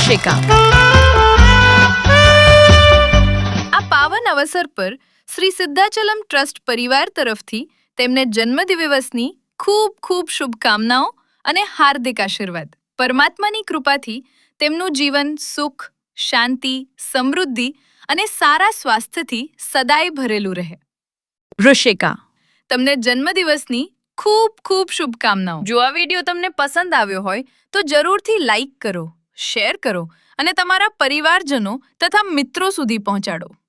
વૃશ્ચિકા. આ પાવન અવસર પર શ્રી સિદ્ધાચલમ ટ્રસ્ટ પરિવાર તરફથી તેમને જન્મદિવસની ખૂબ ખૂબ શુભકામનાઓ અને હાર્દિક આશીર્વાદ. પરમાત્માની કૃપાથી તેમનું જીવન સુખ, શાંતિ, સમૃદ્ધિ અને સારા સ્વાસ્થ્યથી સદાય ભરેલું રહે. વૃશ્ચિકા. તમને જન્મદિવસની ખૂબ ખૂબ શુભકામનાઓ. જો આ વિડીયો તમને પસંદ આવ્યો હોય તો જરૂરથી લાઈક કરો, શેર કરો અને તમારા પરિવારજનો તથા મિત્રો સુધી પહોંચાડો.